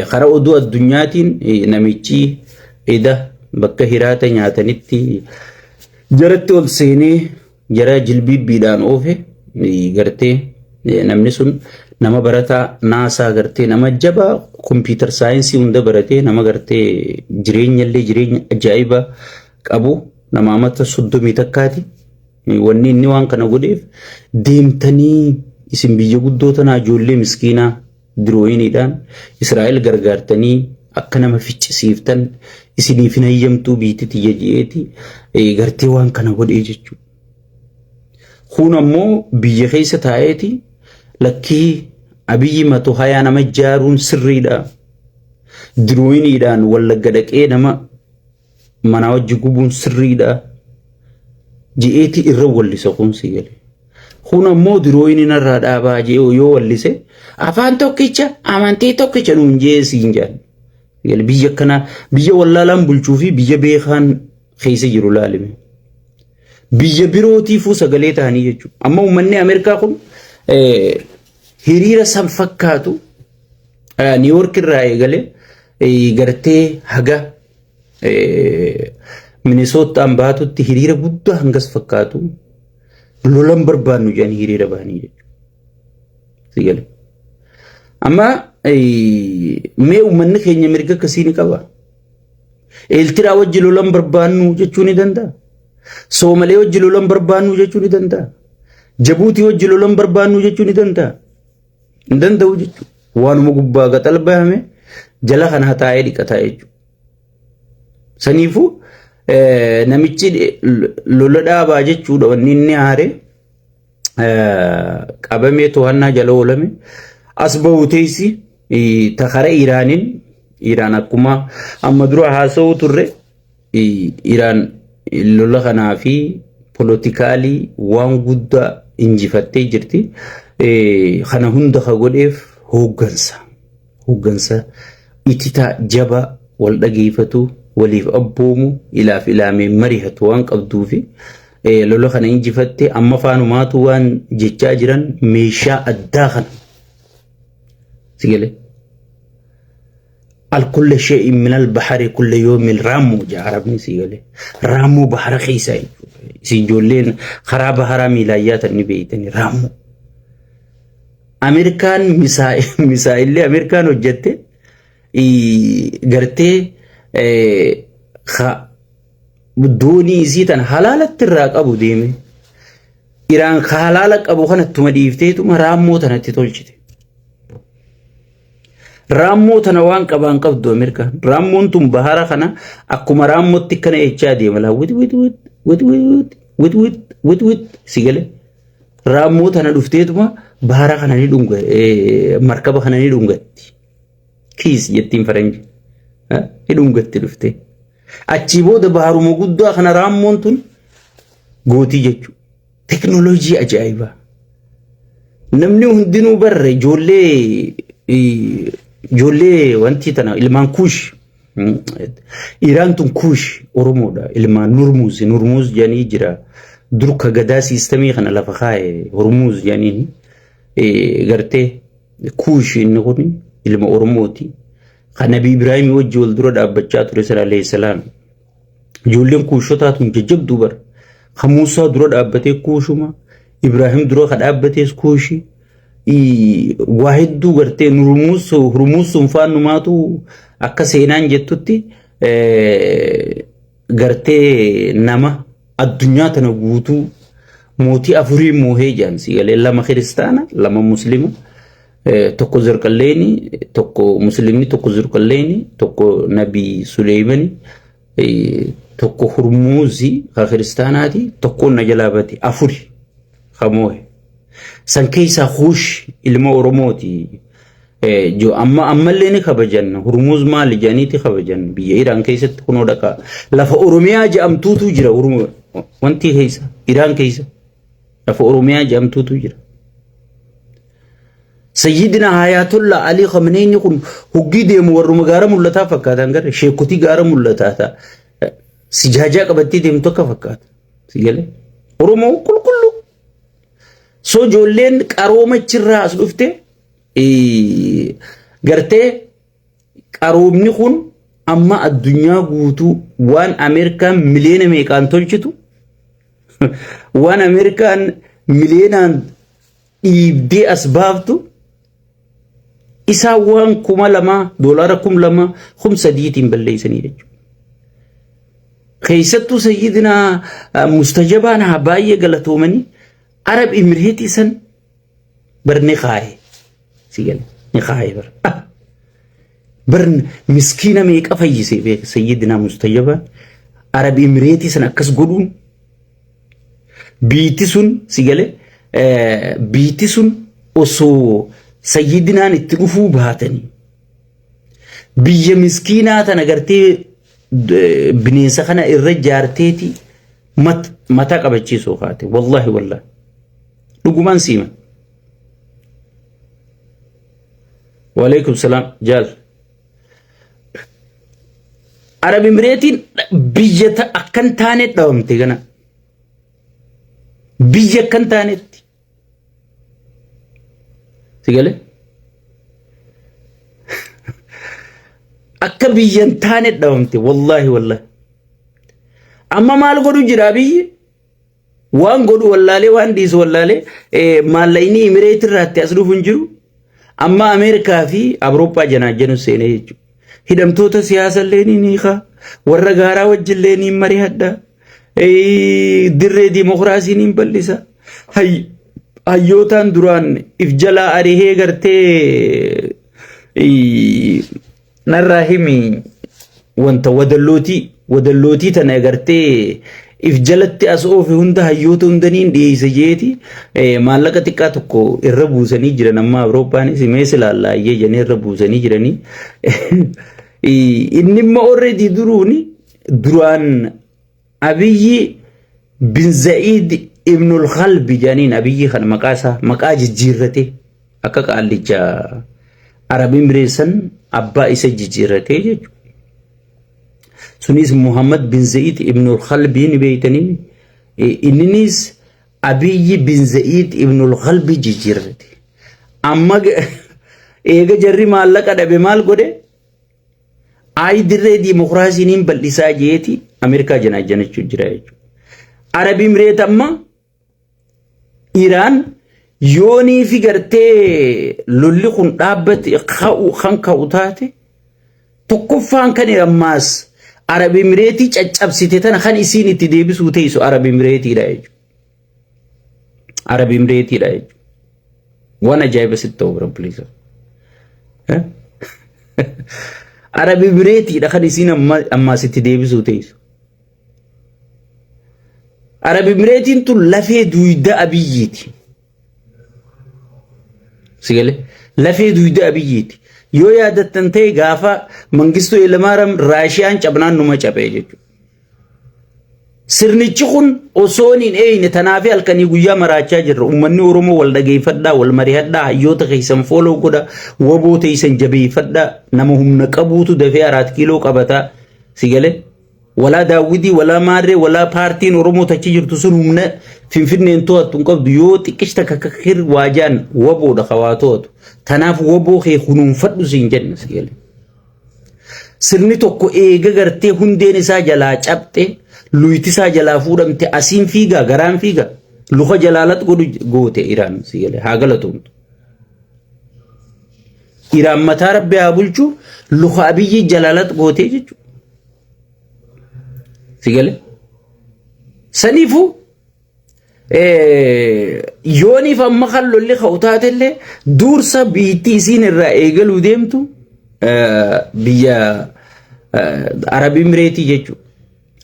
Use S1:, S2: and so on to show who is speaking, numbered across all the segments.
S1: خرا oduu addunyaatiin namichi ida bakka hiraata nyaatanitti jaratti ol seenee jara jilbiibbiidhaan oofe gartee namni sun nama barataa naasaa gartee nama jabaa kompiitar saayinsii hunda baratee nama gartee jireenya ajaa'iba qabu nama amata 30 takkaati wanni inni waan kana godheef deemtanii isin biyya guddoo tanaa ijoollee miskiinaa dirooyiniidhaan Israa'el gargaartanii akka nama ficcisiiftan isiniif hin hayyamtuu biititi jeeeti gartee waan kana godhee jechuudha. Kun ammoo biyya keessa taa'eeti lakkii abiyyi matu hayaa nama jaaruun sirriidha. Dirooyiniidhaan wallagga dhaqee nama mana wajji gubuun sirriidha. Jeeeti irra wallisa kun si galee. Kun ammoo dirooyiniin irraa dhaabaa jee yoo wallise afaan tokkicha amantii tokkicha nuun jeesiin jaan. Biyya kana biyya wallaalaan bulchuu fi biyya beekaan keessa jiru laalime. Biyya birootiifuu sagalee ta'anii jechuudha. Amma uummanni Ameerikaa kun hiriira san fakkaatu Niiwoork irraa eegalee gartee haga Minisootaan baatutti hiriira guddaa hangas fakkaatu lolan barbaannu jedhanii hiriira bahanii jechuudha. Amma mee uummanni keenya mirga akkasii ni qaba. Eertiraa wajji lolan barbaannu jechuu ni danda'a. Soomalee wajji lolan barbaannu jechuu ni danda'a. Jabuutii wajji lolan barbaannu jechuu ni danda'a. Hin danda'u jechuudha. Waanuma gubbaa gaxal bahame jala kana taa'ee dhiqataa jechuudha. Saniifuu namichi lola dhaabaa jechuudha wanni inni haare qabamee to'annaa jala oolame as bahuuteessi takara Iraan akkuma amma dura haasa'uu turre Iraan lola kanaa fi politikaalii waan guddaa injifattee jirti. Kana hunda ka godheef hooggansa ititaa jaba wal dhageeffatu waliif abboomu ilaaf ilaamee marihatu waan qabduu fi lola kana injifattee amma faanumaatu waan jechaa jiran meeshaa addaa kana sigale الكل شيء من البحر كل يوم رامو جا عربني سيغلي رامو بحر خيسا سيجولين خراب حرامي لايات النبيتني رامو امريكان مسائل اللي امريكان وجدت غرتي بدوني زيتن حلالة الراق ابو ديمي ايران حلالك ابو خانت تمديفتي تم رامو تنتي تولشتي رامو تنوان قبان قبضو أمريكا رامون تم بحارة خنا أكما رامو تكنا إيجادي ملا ود سيجله رامو تنا دفتيتما بحارة خنا ندونغ مركبة خنا ندونغ كيس يتيم فرنج ندونغ تلفتي أتشيبو ده بحارو موجود خنا رامون تون غوتي جتشو تكنولوجيا أجايبة نمني هندينو بره جولي وانتي تنا ilmaan kuush Iraan tun kuush Oromoodha ilmaan nurmuz janii jira durka gadaa siistamii kana lafa kaa'e Hormuz janii gartee kuush inni kun ilma Oromooti kan Nabi Ibrahim wajji wal dura dhaabbachaa ture sallallahu alayhi wasallam ijoolleen kuushotaa tun jajjabduu bar kan Muusaa dura dhaabbatee kuushuma Ibrahim dura ka dhaabbatees kuushi واحد غرتي هرموز سنفان نماتو أكا سينان جتوتي غرتي نما الدنيا تنقوتو موتي أفري موهي جانسي لما خريستانا لما مسلمة توكو زرقليني توكو مسلمي توكو زرقليني توكو نبي سليماني توكو هرموزي خريستاناتي توكو نجلاباتي أفري خموه san keessa khush ilma Oromooti jo amma leeni khabajan Hormuz maali janiiti khabajan biyya Iraan keessatti kunoo dhaqa lafa Oromiyaa jedhamtuutu jira wanti keessa Iraan keessa lafa Oromiyaa jedhamtuutu jira Sayyidina Hayatullah Ali Khamenei kun huggi deemu warruma gaara mul'ataa fakkaatan garee sheekutii gaara mul'ataa sijaajaa qabattee deemtu akka fakkaata sigale Oromoo qulqullu so jolleen qarooma chirraa as dhufte gartee qaroomni kun amma addunyaa guutuu waan Ameerikaan miliyoona meeqaan tolchitu waan Ameerikaan miliyoonaan dhiibdee as baaftu isaa waan $2,000 $2,300 balleessanii jechuudha. Keessattuu sayyidina mustajabaan haa baay'ee galatoomanii Arab Emirates san barne khaaye sigal ni khaaye bar miskiina meeqa fayyise beek sayyidina mustajabaan Arab Emirates san akkas godhuun biiti sun sigale biiti sun osoo sayyidinaan itti dhufuu baatanii biyya miskiinaa tana gartee bineensa kana irra jaarteeti mata qabachiisuu kaate wallahi dhugumaan siima. Walaikum salam jaal. Arab Emirates biyya akkan taane dhawamte gana biyya akkan taanetti sigale akka biyyan taane dhawamte wallahi amma maal godhu jira biyyi waan godhu wallaalee waan dhiisu wallaalee maallayni Emirates irraatti as dhufu hin jiru amma Ameerikaa fi Awurooppaa janaajjanu seenee jechuudha. Hidhamtoota siyaasallee ni kaa warra gaaraa wajjillee ni mari'adha dirree dimokiraasii ni bal'isa hayyootaan duraan if jalaa arihee gartee narraa himi wanta wadallootii tana gartee if jalatti as oofe hunda hayyoota hundaniin dhiyeessa jeeti maallaqa xiqqaa tokko irra buusanii jiran amma Awurooppaanis mees ilaallaayee janii irra buusanii jiranii inni immoo already duraan Abiyyi bin Zaid ibn al-Khalbi janiin Abiyyi kan maqaa jijjiirrate akka qaallicha Arab Emirates abbaa isa jijjiirrate jechuudha. Sunis Muhammad bin Zaid ibn al-Khalbi ni beeytanii inninis Abiyyi bin Zaid ibn al-Khalbi jijjiirrate amma eega jarri maallaqa dhabe maal godhe ay dirree dimokiraasiin bal'isaa jeeti Ameerikaa janaajjanachuu jira jechuudha. Arab Emirates amma Iraan yoonii fi gartee lolli kun dhaabbate kan ka'u taate tokkoffaan kan ammaas Arab Emirates caccabsite tana kan isiin itti deebisuu teessu Arab Emirates dha jechuudha. Arab Emirates dha jechuudha. Waan ajaa'iba sitti ta'u rabbiisa. Arab Emirates dha kan isiin ammaas itti deebisuu teessu. Arab Emirates tun lafee duyda Abiyyiiti. Sigale lafee duyda Abiyyiiti. Yoo yaadattan ta'e gaafa Mangistuu Hayilamaariyaam Raashiyaan cabnaan numa cabee jechuudha. Sirnichi kun osoo hin eeyne tanaafi halkanii guyyaa maraachaa jirra. Uummanni Oromoo wal dhageeffadhaa, wal mari'adhaa, hayyoota keessan fooloo godha, waboo teessan jabeeffadhaa, nama humna qabuutu dafee 4 kiiloo qabataa. Sigale walaa daawwidii walaa maarree walaa paartiin Oromoo tachi jirtu sun humna Finfinneen to'attu hin qabdu yoo xiqqishta kakkakir waajaan waboodha kawaa to'atu. Tanaaf waboo kee kunuunfadhu siin jenna sigale. Sirni tokko eega gartee hundeen isaa jalaa cabxe luyti isaa jalaa fuudhamte asiin fiigaa garaan fiigaa luka jalaalat godhu goote Iraan sigale haa galatoomtu. Iraan mataa rabbi haa bulchu luka Abiyyi jalaalat goote jechuudha. Sigale sanifu yooniif amma kan lolli ka'utaatellee dursa biitti isiin irraa eegaluu deemtu biyya Arab Emirates jechuudha.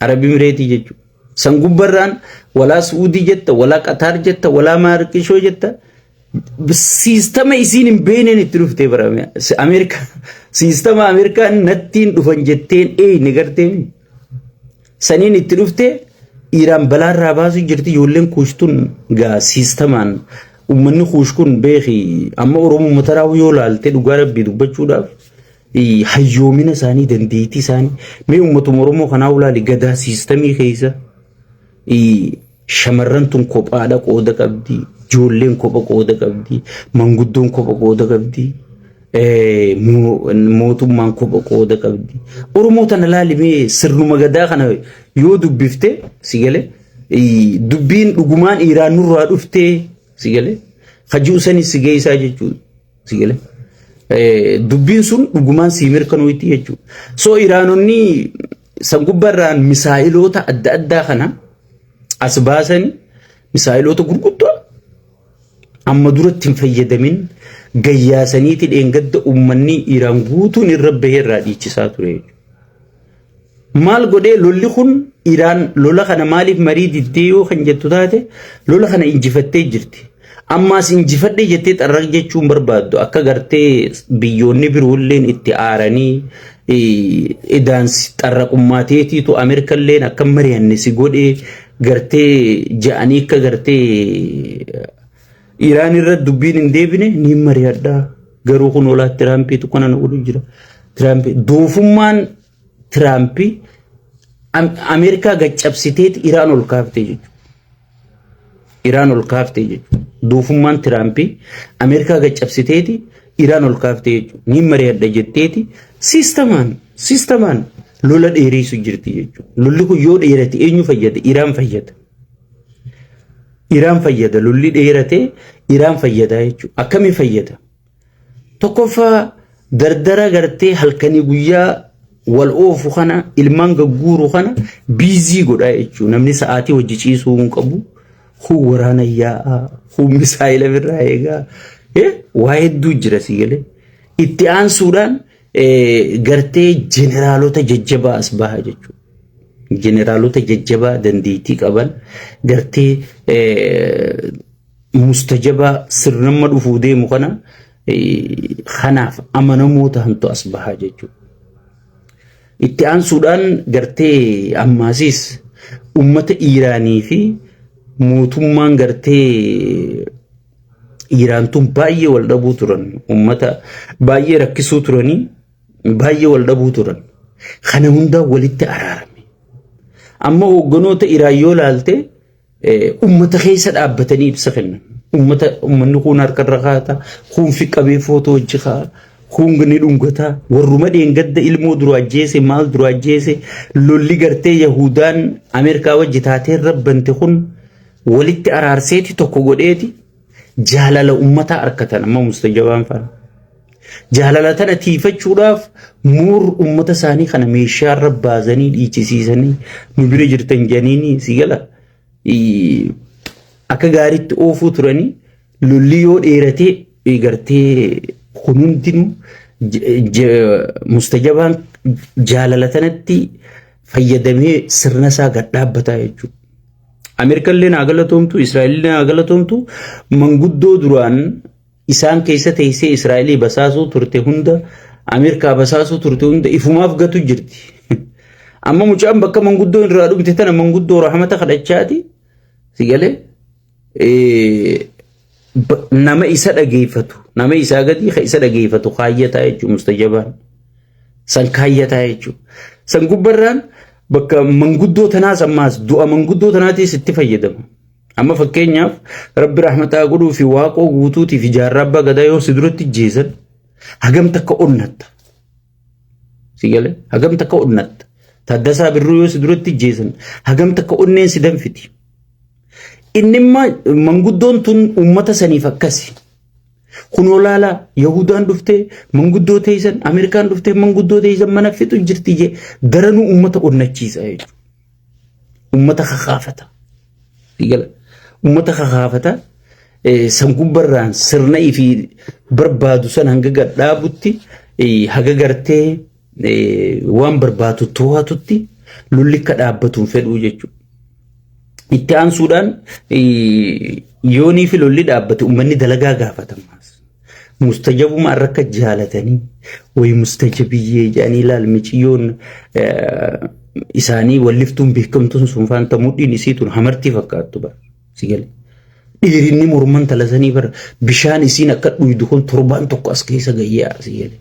S1: Arab Emirates jechuudha. San gubbarraan walaa Suudii jetta walaa Qatar jetta walaa Maarqishoo jetta siistama isiin hin beekneen itti dhuftee barame Ameerikaa siistama Ameerikaan nattiin dhufan jetteen ni garteemi. Saniin itti dhuftee Iraan balaarraa baasuu jirti ijoolleen kuushtuun gaa siistamaan uummanni kuush kun beeki amma Oromoo mataraa yoo laalte dhugaa rabbii dubbachuudhaaf hayyoomina isaanii dandeettii isaanii mee uummatuma Oromoo kanaa ulaali gadaa siistamii keessa shamarran tun kophaadha qooda qabdi ijoolleen kopha qooda qabdi manguddoon kopha qooda qabdi mootummaan kopha qooda qabdi. Oromoo tana laalimee sirnuma gadaa kana yoo dubbifte si galee dubbiin dhugumaan Iraan nurraa dhuftee si galee hajuu sani si geessaa jechuudha si galee dubbiin sun dhugumaan si mirkaneessiti jechuudha. So Iraanonni sangubbarraan misaa'iloota adda addaa kana as baasanii misaa'iloota gurguddoo amma duratti hin fayyadamin gayyaasaniiti dheengadda ummanni Iraan guutuun irra baheerraa dhiichisaa ture. Maal godhee lolli kun Iraan lola kana maaliif marii diddee yoo kan jettu taate lola kana injifattee jirti. Ammaas injifadhe jettee xarraq jechuun barbaaddu akka gartee biyyoonni biroolleen itti aaranii idaansi xarraqummaatiitu Ameerikalleen akka mari'anne si godhee gartee ja'anii akka gartee Iraan irra dubbiin hin deebine ni mari'adha garuu kun olaa Tiraampiitu kana na godhu jira. Tiraampi doofummaan Tiraampi Ameerikaa gaccabsiteeti Iraan ol kaaftee jechuudha. Iraan ol kaaftee jechuudha. Doofummaan Tiraampi Ameerikaa gaccabsiteeti Iraan ol kaaftee jechuudha. Ni mari'adha jetteeti siistamaan lola dheerisu jirti jechuudha. Lolli kun yoo dheerate eenyu fayyada? Iraan fayyada. Iraan fayyada lolli dheerate Iraan fayyada jechuudha. Akkamiin fayyada? Tokkoffaa dardara gartee halkanii guyyaa wal oofu kana ilmaan gagguuru kana biizii godhaa jechuudha. Namni sa'aatii hojii ciisuu hin qabu. Kun waraana yaa'aa, kun misaayila birraa eegaa. Waa hedduu jira si galee. Itti aansuudhaan gartee jeneraalota jajjabaa as baha jechuudha. Jeneraalota jajjabaa dandeettii qaban gartee mustajabaa sirnamma dhufuu deemu kana kanaaf amanamoo ta'antu as baha jechuudha. Itti aansuudhaan gartee ammaasis ummata Iraanii fi mootummaan gartee Iraan tun baay'ee wal dhabuu turan. Ummata baay'ee rakkisuu turanii baay'ee wal dhabuu turan. Kana hundaa walitti araarame. Amma hogganoota Iraan yoo laalte ummata keessa dhaabbatanii ibsa kennan. Ummanni kun harkarra kaata, kun fi qabee footoo hojii kaa, kun ni dhungataa, warruma dheengadda ilmoo dura ajjeese maal dura ajjeese lolli gartee Yahudaan Ameerikaa wajji taatee rabbante kun walitti araarseeti tokko godheeti jaalala ummata harkatan amma mustajabaan faana. Jaalala tana tiifachuudhaaf muur ummata isaanii kana meeshaa irra baasanii dhiichisiisanii nu bira jirtan janiini si gala akka gaariitti oofuu turanii lolli yoo dheeratee gartee kun hundinuu mustajabaan jaalala tanatti fayyadamee sirna isaa gad dhaabbataa jechuudha. Ameerikallee naa galatoomtu, Israa'ellee naa galatoomtu manguddoo duraan isaan keessa teessee Israa'elii basaasuu turte hunda Ameerikaa basaasuu turte hunda ifumaaf gatu jirti. Amma mucaan bakka manguddoo irraa dhumte tana manguddoo rahmata kadhachaati si galee nama isa dhageeffatu nama isaa gadi isa dhageeffatu kaayyataa jechuudha mustajabaan san kaayyataa jechuudha. San gubbarraan bakka manguddoo tanaas ammaas du'a manguddoo tanaatis itti fayyadama. Amma fakkeenyaaf Rabbi rahmataa godhuu fi waaqoo guutuutiif ijaarraa abbaa gadaa yoo si duratti jeesan hagam takka onnatta. Si galee hagam takka onnatta. Taaddasaa Birruu yoo si duratti jeesan hagam takka onneen si danfiti. Innimma manguddoon tun ummata saniif akkasi. Kun olaala Yahudaan dhuftee manguddoo teessan Ameerikaan dhuftee manguddoo teessan mana fixu jirti jee daranuu ummata onnachiisa jechuudha. Ummata kakaafata. Ummata kakaafata san gubbarraan sirna fi barbaadu san hanga gadhaabutti haga gartee waan barbaadu to'atutti lolli akka dhaabbatuun fedhuu jechuudha. Itti aansuudhaan yoonii fi lolli dhaabbate ummanni dalagaa gaafatamas. Mustajabuma arrakka jaalatanii way mustajabiyyee jedhanii ilaalmichiyoon isaanii walliftuun beekamtuun sun faanta mudhiin isiitun hamartii fakkaattu bara si galee. Dhiirinni morman talasanii bara bishaan isiin akka dhuydu kun torbaan tokko as keessa gayyaa si galee.